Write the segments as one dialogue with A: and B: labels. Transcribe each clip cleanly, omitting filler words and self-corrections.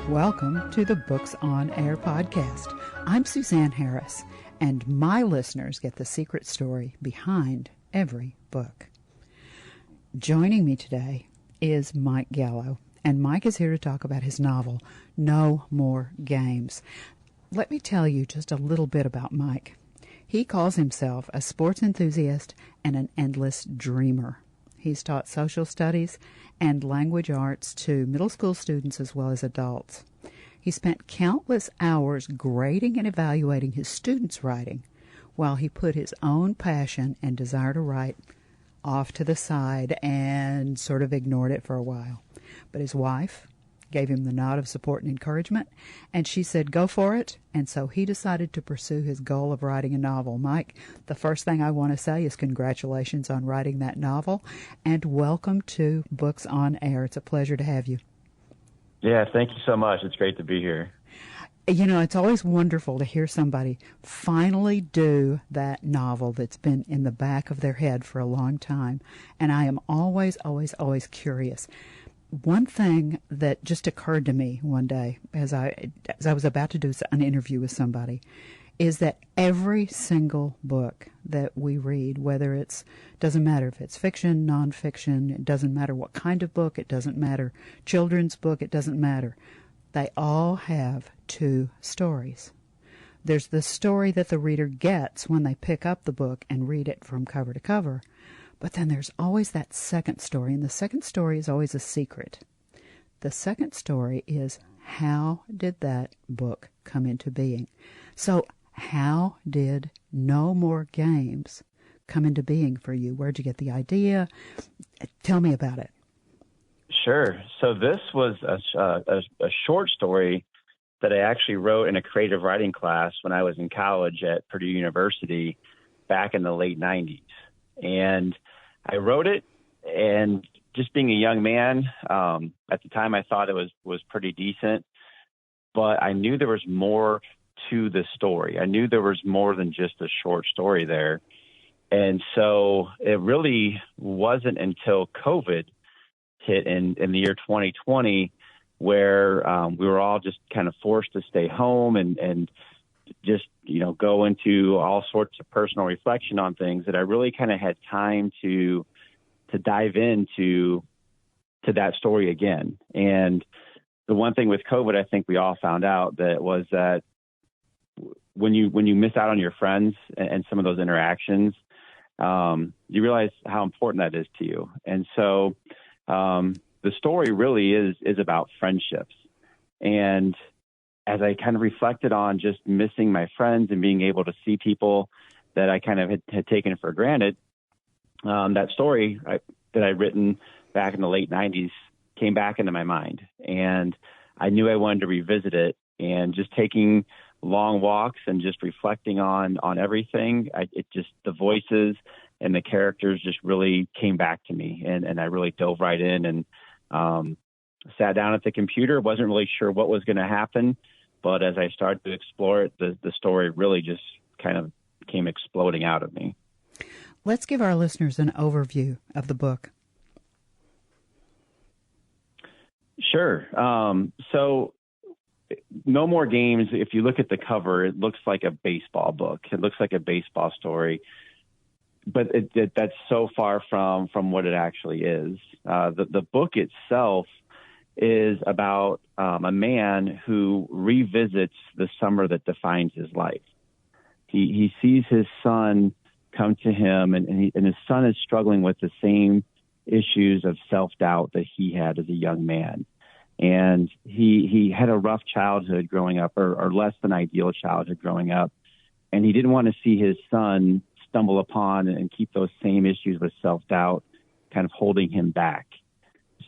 A: Welcome to the Books on Air podcast. I'm Suzanne Harris, and my listeners get the secret story behind every book. Joining me today is Mike Gallo, and Mike is here to talk about his novel, No More Games. Let me tell you just a little bit about Mike. He calls himself a sports enthusiast and an endless dreamer. He's taught social studies and language arts to middle school students as well as adults. He spent countless hours grading and evaluating his students' writing while he put his own passion and desire to write off to the side and sort of ignored it for a while. But his wife gave him the nod of support and encouragement, and she said, go for it. And so he decided to pursue his goal of writing a novel. Mike, the first thing I want to say is congratulations on writing that novel, and welcome to Books on Air. It's a pleasure to have you.
B: Yeah, thank you so much. It's great to be here.
A: You know, it's always wonderful to hear somebody finally do that novel that's been in the back of their head for a long time. And I am always curious. One thing that just occurred to me one day as I was about to do an interview with somebody is that every single book that we read, whether doesn't matter if it's fiction, nonfiction, it doesn't matter what kind of book, it doesn't matter children's book, it doesn't matter. They all have two stories. There's the story that the reader gets when they pick up the book and read it from cover to cover. But then there's always that second story, and the second story is always a secret. The second story is, how did that book come into being? So how did No More Games come into being for you? Where'd you get the idea? Tell me about it.
B: Sure. So this was a short story that I actually wrote in a creative writing class when I was in college at Purdue University back in the late 90s. And I wrote it, and just being a young man, at the time I thought it was pretty decent, but I knew there was more to the story. I knew there was more than just a short story there. And so it really wasn't until COVID hit in the year 2020 where we were all just kind of forced to stay home and just, go into all sorts of personal reflection on things, that I really kind of had time to dive into that story again. And the one thing with COVID, I think we all found out that when you miss out on your friends and some of those interactions, you realize how important that is to you. And so the story really is about friendships. And as I kind of reflected on just missing my friends and being able to see people that I kind of had taken for granted, that story that I'd written back in the late 90s came back into my mind. And I knew I wanted to revisit it, and just taking long walks and just reflecting on everything, the voices and the characters just really came back to me. And I really dove right in and sat down at the computer. Wasn't really sure what was going to happen. But as I started to explore it, the story really just kind of came exploding out of me.
A: Let's give our listeners an overview of the book.
B: Sure. So No More Games, if you look at the cover, it looks like a baseball book. It looks like a baseball story. But that's so far from what it actually is. The book itself is about a man who revisits the summer that defines his life. He sees his son come to him, and his son is struggling with the same issues of self-doubt that he had as a young man. And he had a rough childhood growing up, or less than ideal childhood growing up. And he didn't want to see his son stumble upon and keep those same issues with self-doubt kind of holding him back.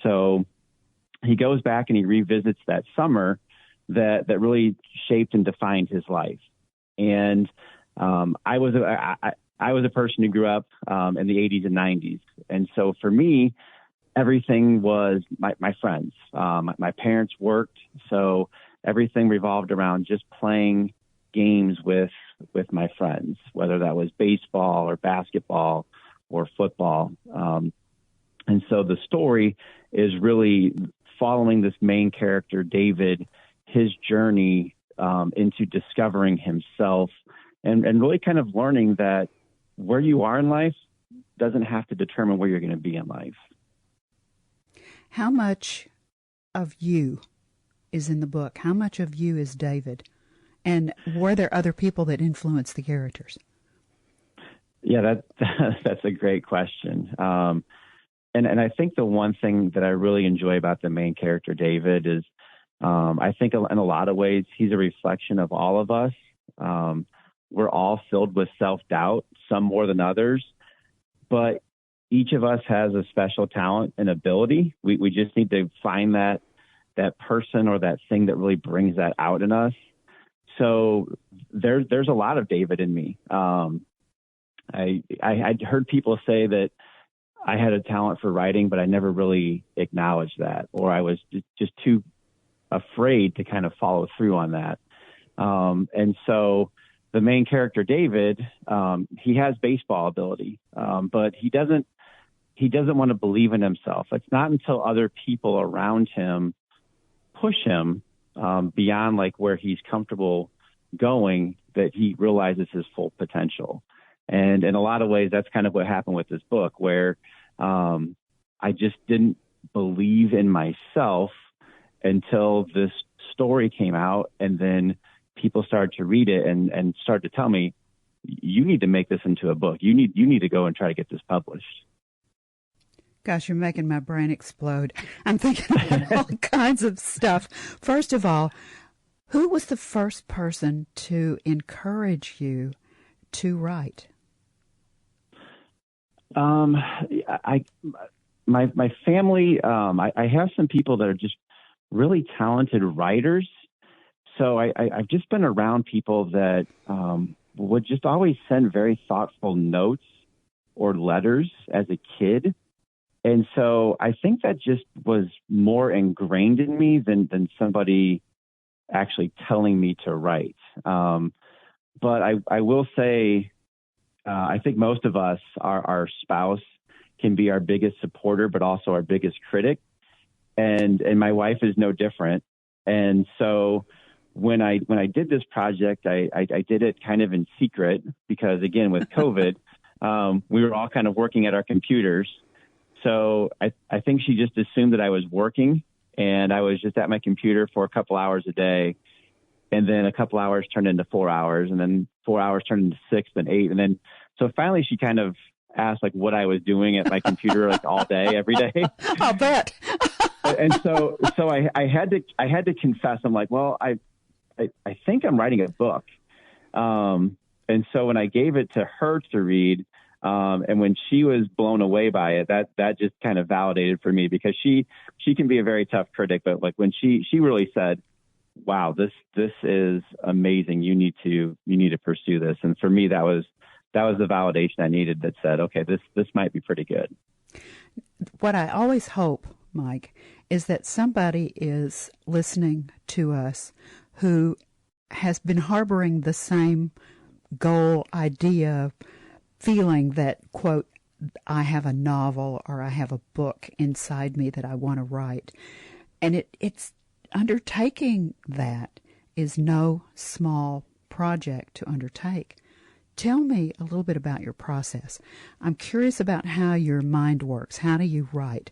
B: So he goes back and he revisits that summer that really shaped and defined his life. And I was a person who grew up in the 80s and 90s. And so for me, everything was my friends. My parents worked, so everything revolved around just playing games with my friends, whether that was baseball or basketball or football. And so the story is really following this main character, David, his journey into discovering himself and really kind of learning that where you are in life doesn't have to determine where you're going to be in life.
A: How much of you is in the book? How much of you is David? And were there other people that influenced the characters?
B: Yeah, that's a great question. And I think the one thing that I really enjoy about the main character, David, is I think in a lot of ways he's a reflection of all of us. We're all filled with self-doubt, some more than others, but each of us has a special talent and ability. We just need to find that person or that thing that really brings that out in us. So there's a lot of David in me. I'd heard people say that I had a talent for writing, but I never really acknowledged that, or I was just too afraid to kind of follow through on that. And so the main character, David, he has baseball ability, but he doesn't want to believe in himself. It's not until other people around him push him beyond like where he's comfortable going that he realizes his full potential. And in a lot of ways, that's kind of what happened with this book, where I just didn't believe in myself until this story came out, and then people started to read it and started to tell me, you need to make this into a book. You need to go and try to get this published.
A: Gosh, you're making my brain explode. I'm thinking about all kinds of stuff. First of all, who was the first person to encourage you to write?
B: My family, I have some people that are just really talented writers. So I've just been around people that would just always send very thoughtful notes or letters as a kid. And so I think that just was more ingrained in me than somebody actually telling me to write. But I will say, I think most of us, our spouse can be our biggest supporter, but also our biggest critic. And my wife is no different. And so when I did this project, I did it kind of in secret because, again, with COVID, we were all kind of working at our computers. So I think she just assumed that I was working, and I was just at my computer for a couple hours a day. And then a couple hours turned into 4 hours, and then 4 hours turned into 6, then 8. And then, so finally she kind of asked like what I was doing at my computer, like all day, every day.
A: I'll bet.
B: And so I had to confess, I'm like, well, I think I'm writing a book. And so when I gave it to her to read, and when she was blown away by it, that just kind of validated for me, because she can be a very tough critic, but like when she really said, wow, this is amazing. You need to pursue this. And for me, that was the validation I needed that said, okay, this might be pretty good.
A: What I always hope, Mike, is that somebody is listening to us who has been harboring the same goal, idea, feeling that, quote, I have a novel or I have a book inside me that I want to write. And it's undertaking that is no small project to undertake. Tell me a little bit about your process. I'm curious about how your mind works. How do you write?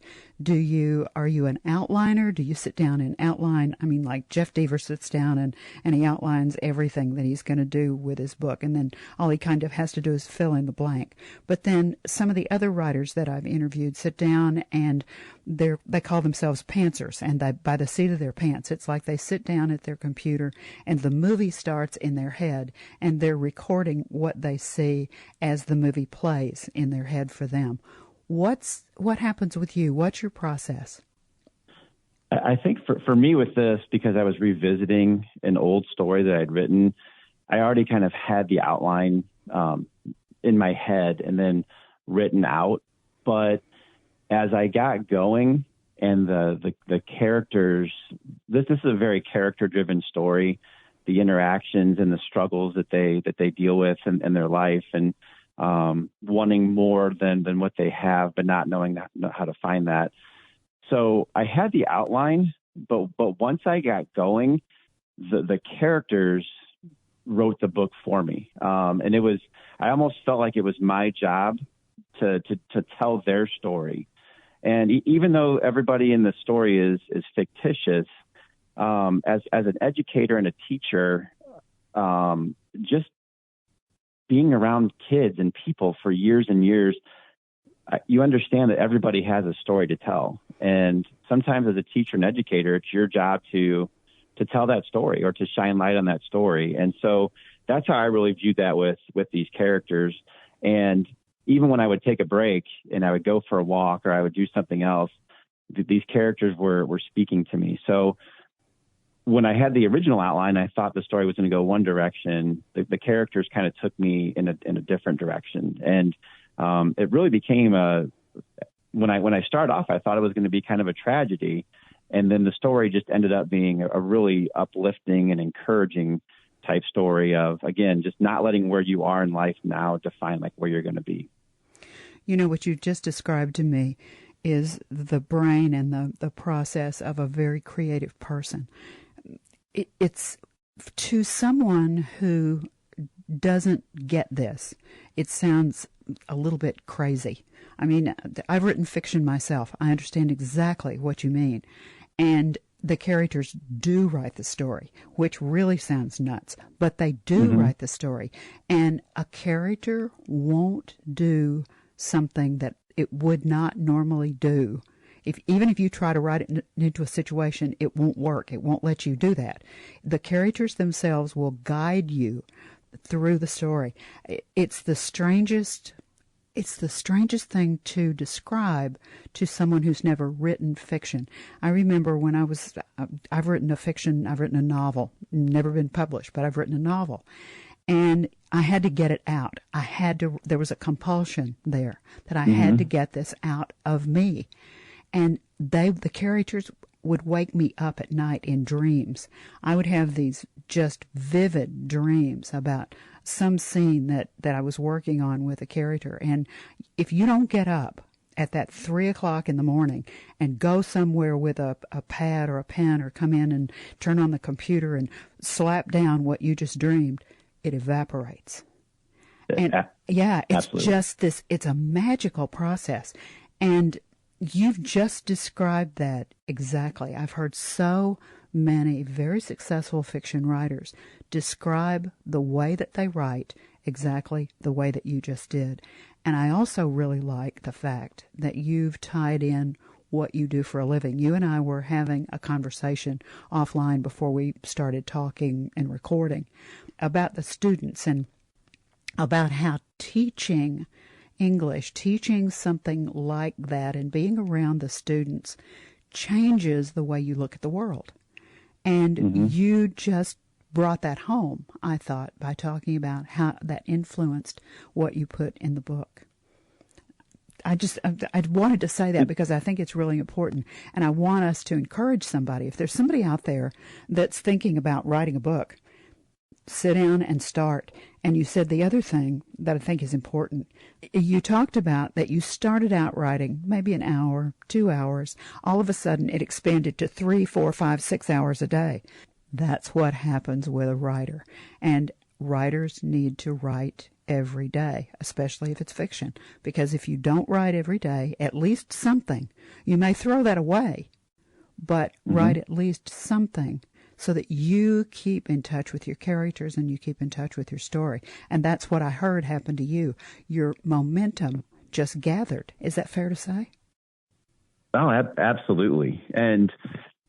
A: Are you an outliner? Do you sit down and outline? I mean, like Jeff Deaver sits down and he outlines everything that he's going to do with his book, and then all he kind of has to do is fill in the blank. But then some of the other writers that I've interviewed sit down and they call themselves pantsers, and by the seat of their pants, it's like they sit down at their computer and the movie starts in their head, and they're recording what they see as the movie plays in their head for them. What happens with you? What's your process?
B: I think for me with this, because I was revisiting an old story that I'd written, I already kind of had the outline in my head and then written out. But as I got going and the characters, this is a very character-driven story, the interactions and the struggles that they deal with in their life, and wanting more than what they have, but not knowing how to find that. So I had the outline, but once I got going, the characters wrote the book for me. And I almost felt like it was my job to tell their story. And even though everybody in the story is fictitious, as an educator and a teacher, just being around kids and people for years and years, you understand that everybody has a story to tell. And sometimes as a teacher and educator, it's your job to tell that story or to shine light on that story. And so that's how I really viewed that with these characters. And even when I would take a break and I would go for a walk or I would do something else, these characters were speaking to me. So when I had the original outline, I thought the story was going to go one direction. The characters kind of took me in a different direction. And it really became when I started off, I thought it was going to be kind of a tragedy. And then the story just ended up being a really uplifting and encouraging type story of, again, just not letting where you are in life now define like where you're going to be.
A: You know, what you just described to me is the brain and the process of a very creative person. It's to someone who doesn't get this, it sounds a little bit crazy. I mean, I've written fiction myself. I understand exactly what you mean. And the characters do write the story, which really sounds nuts, but they do write the story. And a character won't do something that it would not normally do. Even if you try to write it into a situation, it won't work. It won't let you do that. The characters themselves will guide you through the story. It's the strangest thing to describe to someone who's never written fiction. I remember when I've written a novel, never been published, but I've written a novel. And I had to get it out. There was a compulsion there that I had to get this out of me. And the characters would wake me up at night in dreams. I would have these just vivid dreams about some scene that I was working on with a character. And if you don't get up at that 3 o'clock in the morning and go somewhere with a pad or a pen or come in and turn on the computer and slap down what you just dreamed, it evaporates. And yeah, it's
B: Absolutely.
A: just this, it's a magical process. And you've just described that exactly. I've heard so many very successful fiction writers describe the way that they write exactly the way that you just did. And I also really like the fact that you've tied in what you do for a living. You and I were having a conversation offline before we started talking and recording about the students and about how teaching English, teaching something like that and being around the students changes the way you look at the world. And you just brought that home, I thought, by talking about how that influenced what you put in the book. I wanted to say that because I think it's really important. And I want us to encourage somebody. If there's somebody out there that's thinking about writing a book, sit down and start. And you said the other thing that I think is important. You talked about that you started out writing maybe an hour, 2 hours. All of a sudden it expanded to 3, 4, 5, 6 hours a day. That's what happens with a writer. And writers need to write every day, especially if it's fiction. Because if you don't write every day, at least something, you may throw that away, but write at least something so that you keep in touch with your characters and you keep in touch with your story. And that's what I heard happen to you. Your momentum just gathered. Is that fair to say?
B: Oh, absolutely. And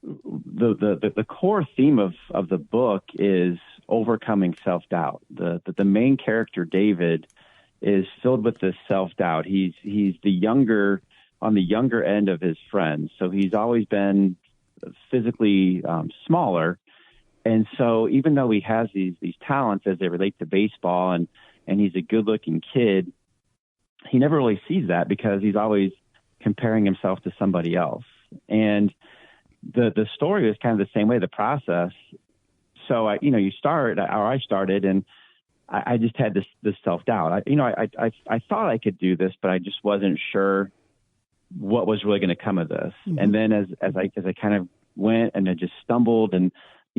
B: the core theme of the book is overcoming self-doubt. The main character, David, is filled with this self-doubt. He's on the younger end of his friends. So he's always been physically smaller. And so even though he has these talents as they relate to baseball and he's a good looking kid, he never really sees that because he's always comparing himself to somebody else. And the story is kind of the same way, the process. So I started and I just had this self-doubt. I thought I could do this, but I just wasn't sure what was really going to come of this. And then as I kind of went and I just stumbled and,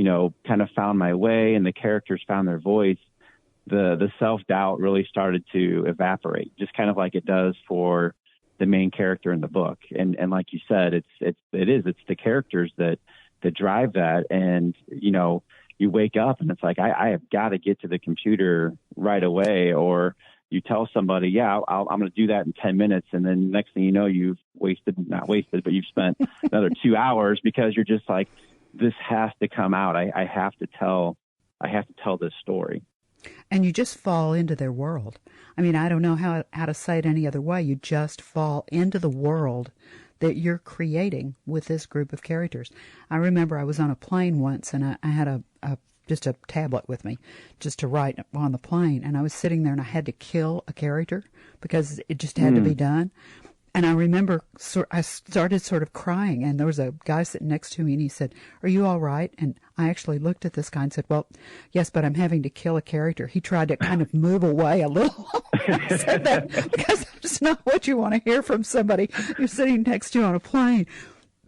B: kind of found my way and the characters found their voice, the self-doubt really started to evaporate, just kind of like it does for the main character in the book. And like you said, it's the characters that drive that. And, you wake up and it's like, I have got to get to the computer right away. Or you tell somebody, yeah, I'm going to do that in 10 minutes. And then next thing you know, you've spent another 2 hours because you're just like, this has to come out. I have to tell this story.
A: And you just fall into their world. I mean, I don't know how to say it any other way. You just fall into the world that you're creating with this group of characters. I remember I was on a plane once, and I had just a tablet with me just to write on the plane, and I was sitting there, and I had to kill a character because it just had to be done. And I remember I started sort of crying, and there was a guy sitting next to me, and he said, "Are you all right?" And I actually looked at this guy and said, "Well, yes, but I'm having to kill a character." He tried to kind of move away a little. I said that because that's not what you want to hear from somebody you're sitting next to on a plane.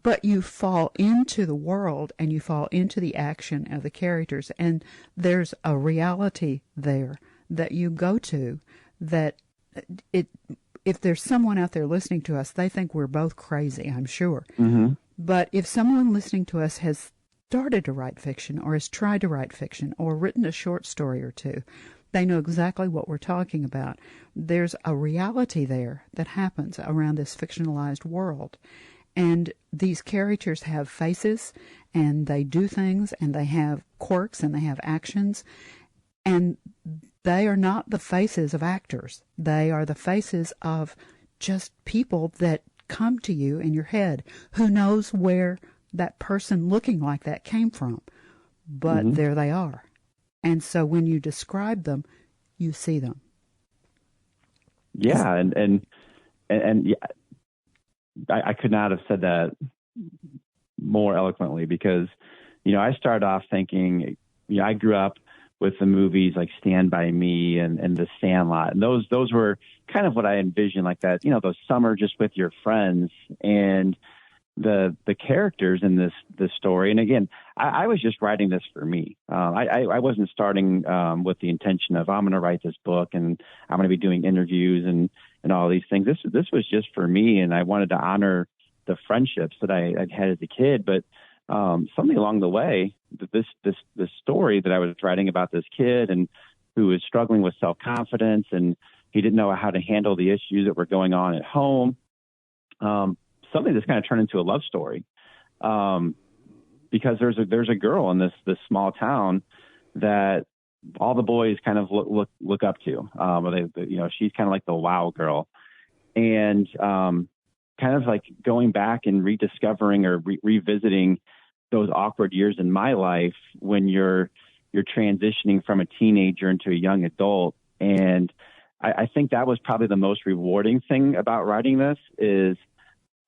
A: But you fall into the world, and you fall into the action of the characters, and there's a reality there that you go to that if there's someone out there listening to us, they think we're both crazy, I'm sure.
B: Mm-hmm.
A: But if someone listening to us has started to write fiction or has tried to write fiction or written a short story or two, they know exactly what we're talking about. There's a reality there that happens around this fictionalized world. And these characters have faces, and they do things, and they have quirks, and they have actions. And they are not the faces of actors. They are the faces of just people that come to you in your head. Who knows where that person looking like that came from? But there they are. And so when you describe them, you see them.
B: Yeah, and yeah, I could not have said that more eloquently because, I started off thinking, I grew up with the movies like Stand By Me and The Sandlot. And those were kind of what I envisioned, like that, those summer just with your friends and the characters in this story. And again, I was just writing this for me. I wasn't starting with the intention of I'm going to write this book and I'm going to be doing interviews and all these things. This was just for me, and I wanted to honor the friendships that I'd had as a kid. But something along the way, this story that I was writing about this kid and who was struggling with self-confidence, and he didn't know how to handle the issues that were going on at home. Something that's kind of turned into a love story, because there's a girl in this small town that all the boys kind of look up to. She's kind of like the wow girl, and kind of like going back and rediscovering or revisiting those awkward years in my life when you're transitioning from a teenager into a young adult. And I think that was probably the most rewarding thing about writing this is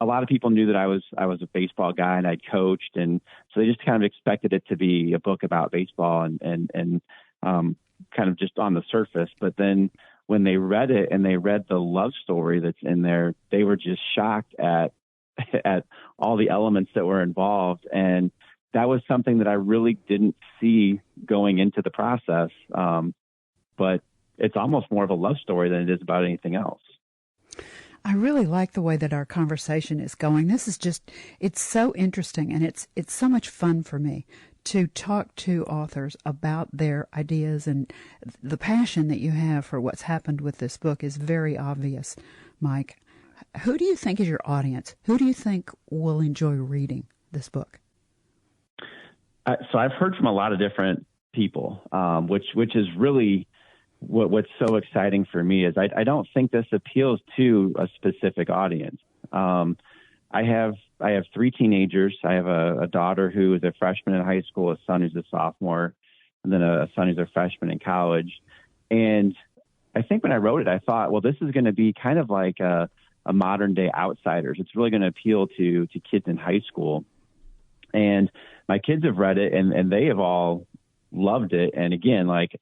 B: a lot of people knew that I was a baseball guy and I'd coached. And so they just kind of expected it to be a book about baseball and kind of just on the surface. But then when they read it and they read the love story that's in there, they were just shocked at all the elements that were involved. And that was something that I really didn't see going into the process. But it's almost more of a love story than it is about anything else.
A: I really like the way that our conversation is going. This is it's so interesting, and it's so much fun for me to talk to authors about their ideas, and the passion that you have for what's happened with this book is very obvious, Mike. Who do you think is your audience? Who do you think will enjoy reading this book?
B: So I've heard from a lot of different people, which is really what's so exciting for me is I don't think this appeals to a specific audience. I have 3 teenagers. I have a daughter who is a freshman in high school, a son who's a sophomore, and then a son who's a freshman in college. And I think when I wrote it, I thought, well, this is going to be kind of like a modern day Outsiders. It's really going to appeal to kids in high school. And my kids have read it and they have all loved it. And again, like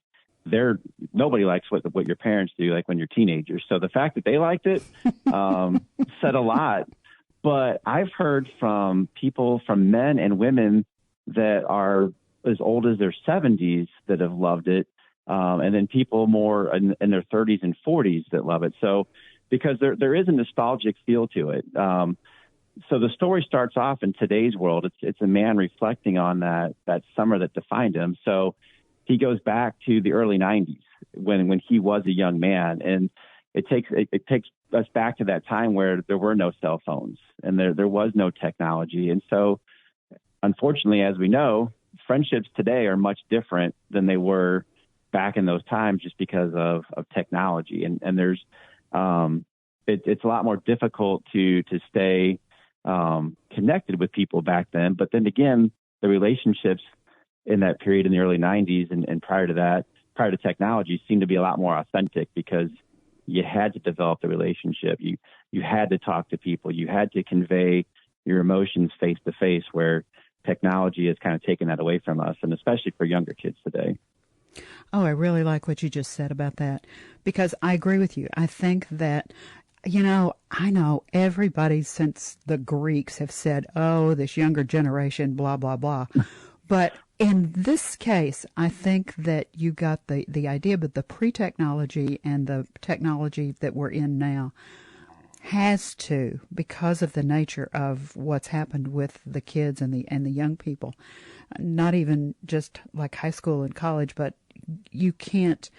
B: nobody likes what your parents do, like when you're teenagers. So the fact that they liked it said a lot. But I've heard from people, from men and women that are as old as their 70s that have loved it, and then people more in their 30s and 40s that love it. So because there is a nostalgic feel to it. So the story starts off in today's world. It's a man reflecting on that summer that defined him. So he goes back to the early 90s when he was a young man, and it takes us back to that time where there were no cell phones and there was no technology. And so, unfortunately, as we know, friendships today are much different than they were back in those times, just because of technology. And there's it's a lot more difficult to stay connected with people back then. But then again, the relationships in that period in the early 90s and prior to technology seemed to be a lot more authentic, because you had to develop the relationship. You had to talk to people. You had to convey your emotions face to face, where technology has kind of taken that away from us, and especially for younger kids today.
A: Oh, I really like what you just said about that, because I agree with you. I think that, I know everybody since the Greeks have said, oh, this younger generation, blah, blah, blah. But in this case, I think that you got the idea, but the pre-technology and the technology that we're in now has to, because of the nature of what's happened with the kids and the young people, not even just like high school and college, but you can't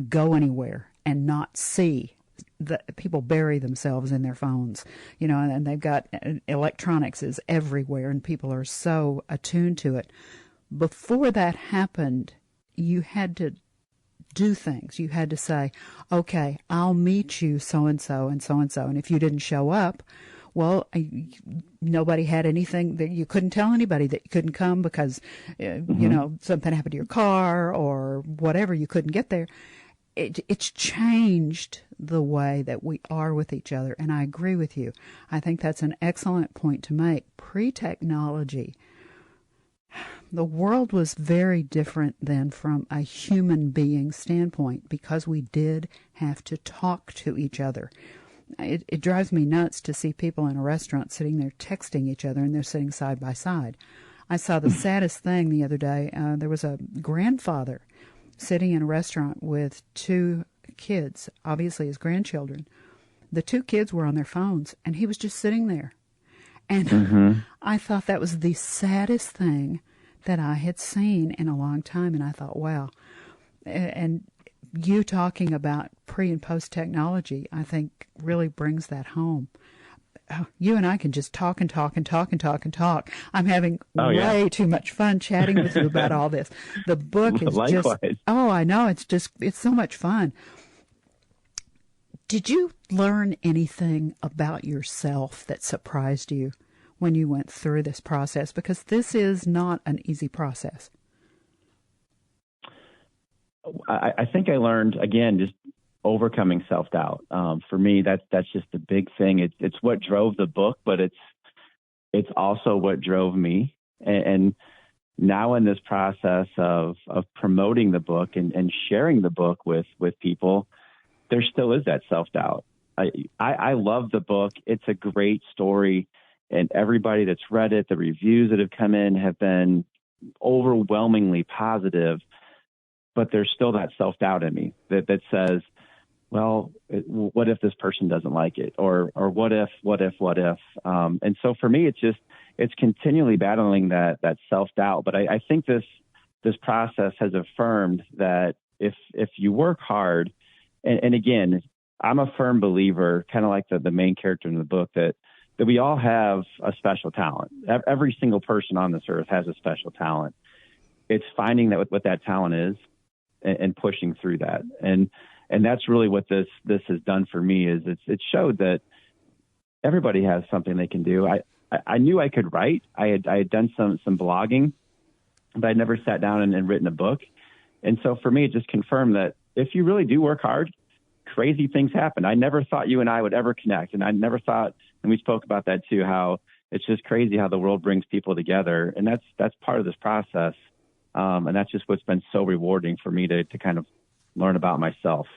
A: go anywhere and not see that people bury themselves in their phones, and they've got electronics is everywhere, and people are so attuned to it. Before that happened, you had to do things. You had to say, okay, I'll meet you so-and-so and so-and-so. And if you didn't show up, well, nobody had anything that you couldn't tell anybody that you couldn't come because, something happened to your car or whatever. You couldn't get there. It's changed the way that we are with each other. And I agree with you. I think that's an excellent point to make. Pre-technology, the world was very different than from a human being standpoint, because we did have to talk to each other. It drives me nuts to see people in a restaurant sitting there texting each other, and they're sitting side by side. I saw the saddest thing the other day. There was a grandfather sitting in a restaurant with two kids, obviously his grandchildren. The two kids were on their phones, and he was just sitting there. And I thought that was the saddest thing that I had seen in a long time. And I thought, wow. And you talking about pre and post technology, I think really brings that home. You and I can just talk and talk and talk and talk and talk. I'm having way too much fun chatting with you about all this. The book is
B: Likewise.
A: I know. It's so much fun. Did you learn anything about yourself that surprised you when you went through this process? Because this is not an easy process.
B: I think I learned, again, just overcoming self-doubt. For me, that's just the big thing. It's what drove the book, but it's also what drove me. And now in this process of promoting the book and sharing the book with people, there still is that self-doubt. I love the book. It's a great story, and everybody that's read it, the reviews that have come in have been overwhelmingly positive. But there's still that self-doubt in me that says, well, what if this person doesn't like it? Or what if? And so for me, it's continually battling that self-doubt. But I think this process has affirmed that if you work hard, and again, I'm a firm believer, kind of like the main character in the book, that we all have a special talent. Every single person on this earth has a special talent. It's finding what that talent is and pushing through that. And that's really what this has done for me, is it showed that everybody has something they can do. I knew I could write. I had done some blogging, but I'd never sat down and written a book. And so for me, it just confirmed that if you really do work hard, crazy things happen. I never thought you and I would ever connect. And I never thought, and we spoke about that too, how it's just crazy how the world brings people together. And that's part of this process. And that's just what's been so rewarding for me to kind of learn about myself.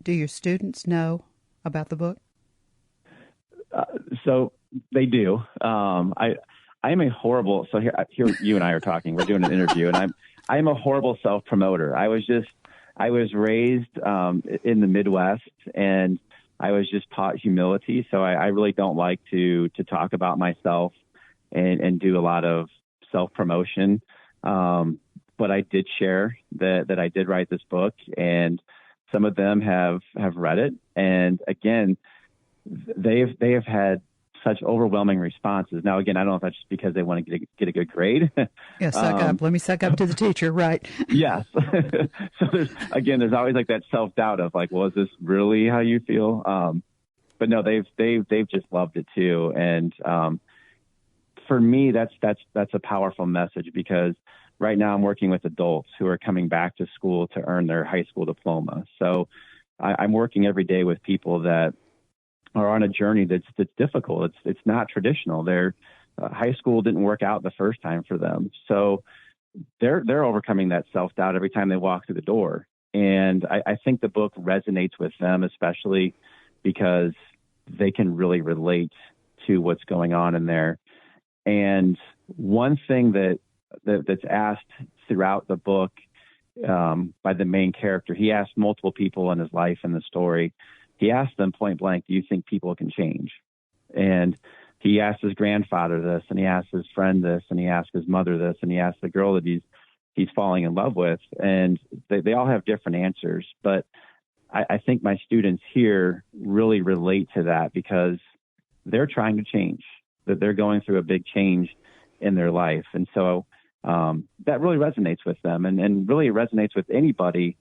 A: Do your students know about the book?
B: So they do. I'm a horrible. So here you and I are talking. We're doing an interview, and I'm a horrible self-promoter. I was raised in the Midwest, and I was just taught humility. So I really don't like to talk about myself and do a lot of self-promotion. But I did share that I did write this book, and some of them have read it. And again, they have had such overwhelming responses. Now, again, I don't know if that's just because they want to get a good grade.
A: Yeah, suck up. Let me suck up to the teacher, right?
B: Yes. So there's always like that self-doubt of like, well, is this really how you feel? But no, they've just loved it too. And for me, that's a powerful message, because right now I'm working with adults who are coming back to school to earn their high school diploma. So I'm working every day with people that are on a journey that's difficult. It's not traditional. Their high school didn't work out the first time for them. So they're overcoming that self-doubt every time they walk through the door. And I think the book resonates with them, especially because they can really to what's going on in there. And one thing that's asked throughout the book by the main character, he asked multiple people in his life in the story. He asked them point blank, do you think people can change? And he asked his grandfather this, and he asked his friend this, and he asked his mother this, and he asked the girl that he's falling in love with. And they all have different answers. But I think my students here really relate to that, because they're trying to change, that they're going through a big change in their life. And so that really resonates with them, and really resonates with anybody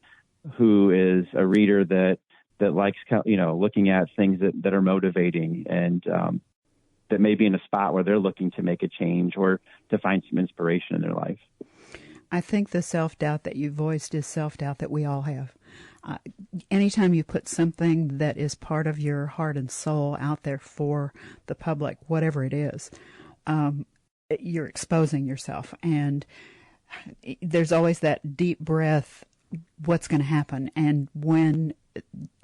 B: who is a reader that likes, looking at things that are motivating, and that may be in a spot where they're looking to make a change or to find some inspiration in their life.
A: I think the self-doubt that you voiced is self-doubt that we all have. Anytime you put something that is part of your heart and soul out there for the public, whatever it is, you're exposing yourself. And there's always that deep breath, what's going to happen? And when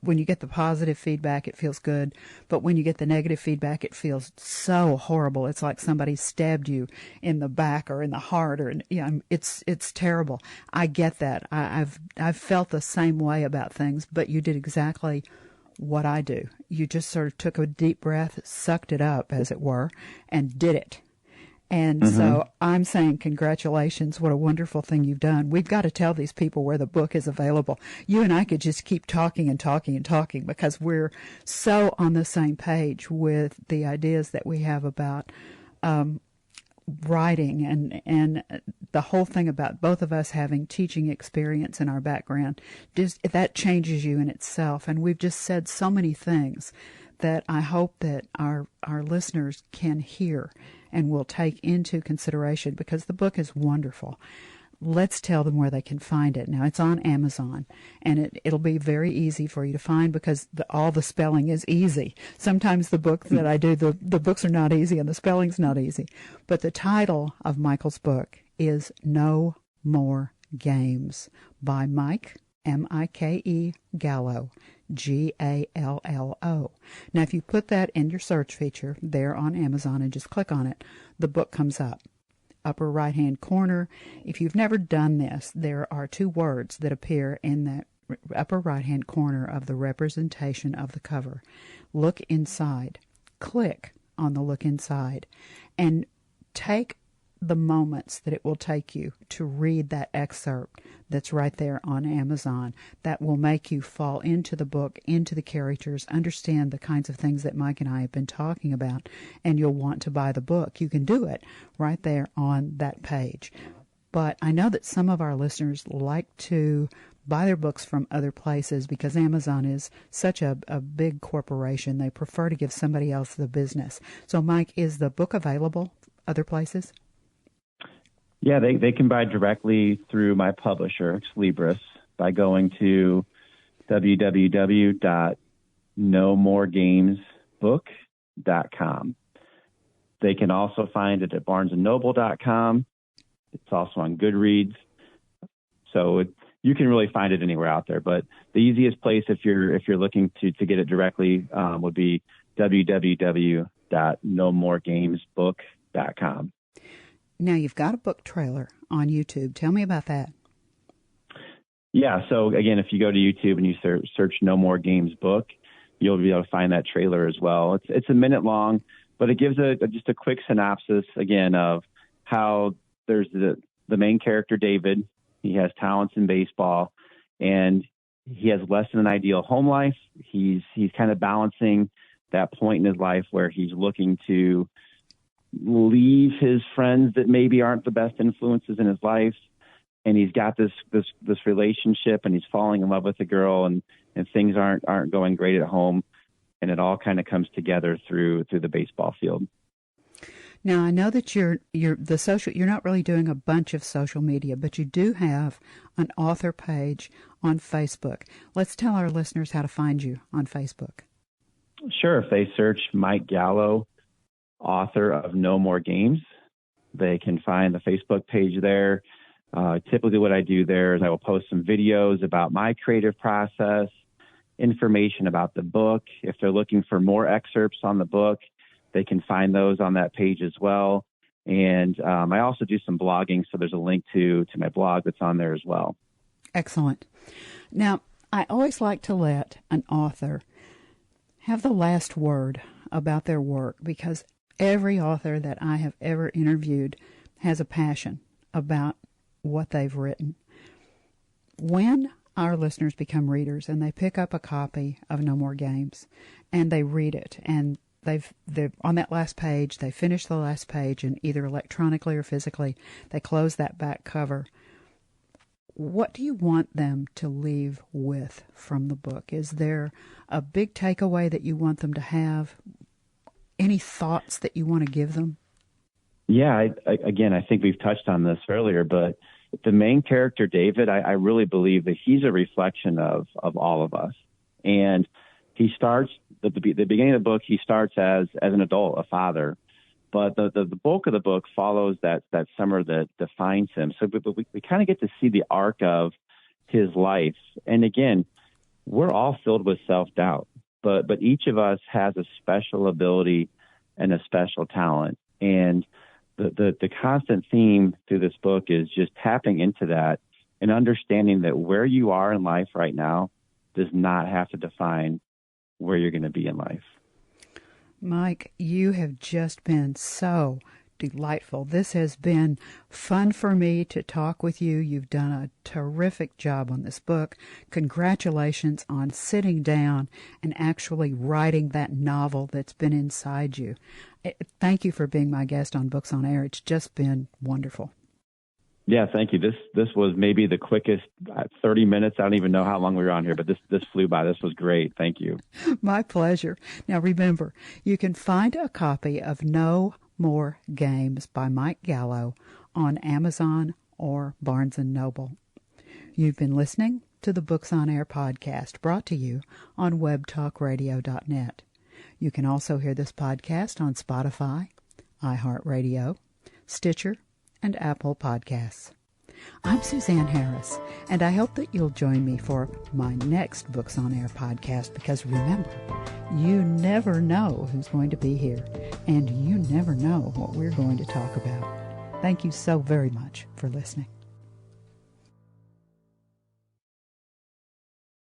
A: you get the positive feedback, it feels good. But when you get the negative feedback, it feels so horrible. It's like somebody stabbed you in the back or in the heart, or it's terrible. I get that. I've felt the same way about things. But you did exactly what I do. You just sort of took a deep breath, sucked it up, as it were, and did it. And so I'm saying congratulations. What a wonderful thing you've done. We've got to tell these people where the book is available. You and I could just keep talking and talking and talking, because we're so on the same page with the ideas that we have about writing, and the whole thing about both of us having teaching experience in our background. Just that changes you in itself. And we've just said so many things that I hope that our listeners can hear and will take into consideration, because the book is wonderful. Let's tell them where they can find it. Now, it's on Amazon, and it'll be very easy for you to find, because all the spelling is easy. Sometimes the books that I do, the books are not easy and the spelling's not easy. But the title of Michael's book is No More Games, by Mike, M-I-K-E, Gallo, Gallo. Now, if you put that in your search feature there on Amazon and just click on it, the book comes up. Upper right-hand corner. If you've never done this, there are two words that appear in that upper right-hand corner of the representation of the cover. Look inside. Click on the look inside, and take the moments that it will take you to read that excerpt that's right there on Amazon. That will make you fall into the book, into the characters, understand the kinds of things that Mike and I have been talking about, and you'll want to buy the book. You can do it right there on that page. But I know that some of our listeners like to buy their books from other places, because Amazon is such a big corporation. They prefer to give somebody else the business. So, Mike, is the book available other places?
B: Yeah, they can buy directly through my publisher, Ex Libris, by going to www.nomoregamesbook.com. They can also find it at barnesandnoble.com. It's also on Goodreads. So you can really find it anywhere out there. But the easiest place, if you're looking to get it directly, would be www.nomoregamesbook.com.
A: Now, you've got a book trailer on YouTube. Tell me about that.
B: Yeah. So again, if you go to YouTube and you search No More Games book, you'll be able to find that trailer as well. It's a minute long, but it gives just a quick synopsis again of how there's the main character, David. He has talents in baseball, and he has less than an ideal home life. He's kind of balancing that point in his life where he's looking to leave his friends that maybe aren't the best influences in his life. And he's got this relationship, and he's falling in love with a girl, and things aren't going great at home. And it all kind of comes together through the baseball field.
A: Now, I know that you're not really doing a bunch of social media, but you do have an author page on Facebook. Let's tell our listeners how to find you on Facebook.
B: Sure. If they search Mike Gallo, author of No More Games, they can find the Facebook page there. Typically what I do there is I will post some videos about my creative process, information about the book. If they're looking for more excerpts on the book, they can find those on that page as well. And I also do some blogging, so there's a link to my blog that's on there as well.
A: Excellent. Now, I always like to let an author have the last word about their work, because every author that I have ever interviewed has a passion about what they've written. When our listeners become readers and they pick up a copy of No More Games and they read it, and they're on that last page, they finish the last page, and either electronically or physically, they close that back cover. What do you want them to leave with from the book? Is there a big takeaway that you want them to have? Any thoughts that you want to give them?
B: Yeah, I think we've touched on this earlier, but the main character, David, I really believe that he's a reflection of all of us. And he starts, at the beginning of the book, he starts as an adult, a father. But the bulk of the book follows that summer that defines him. So we kind of get to see the arc of his life. And again, we're all filled with self-doubt, but each of us has a special ability and a special talent. And the constant theme through this book is just tapping into that and understanding that where you are in life right now does not have to define where you're going to be in life.
A: Mike, you have just been so delightful. This has been fun for me to talk with you. You've done a terrific job on this book. Congratulations on sitting down and actually writing that novel that's been inside you. Thank you for being my guest on Books on Air. It's just been wonderful.
B: Yeah, thank you. This was maybe the quickest 30 minutes. I don't even know how long we were on here, but this flew by. This was great. Thank you.
A: My pleasure. Now remember, you can find a copy of No More Games by Mike Gallo on Amazon or Barnes & Noble. You've been listening to the Books on Air podcast, brought to you on webtalkradio.net. You can also hear this podcast on Spotify, iHeartRadio, Stitcher, and Apple Podcasts. I'm Suzanne Harris, and I hope that you'll join me for my next Books on Air podcast, because remember, you never know who's going to be here, and you never know what we're going to talk about. Thank you so very much for listening.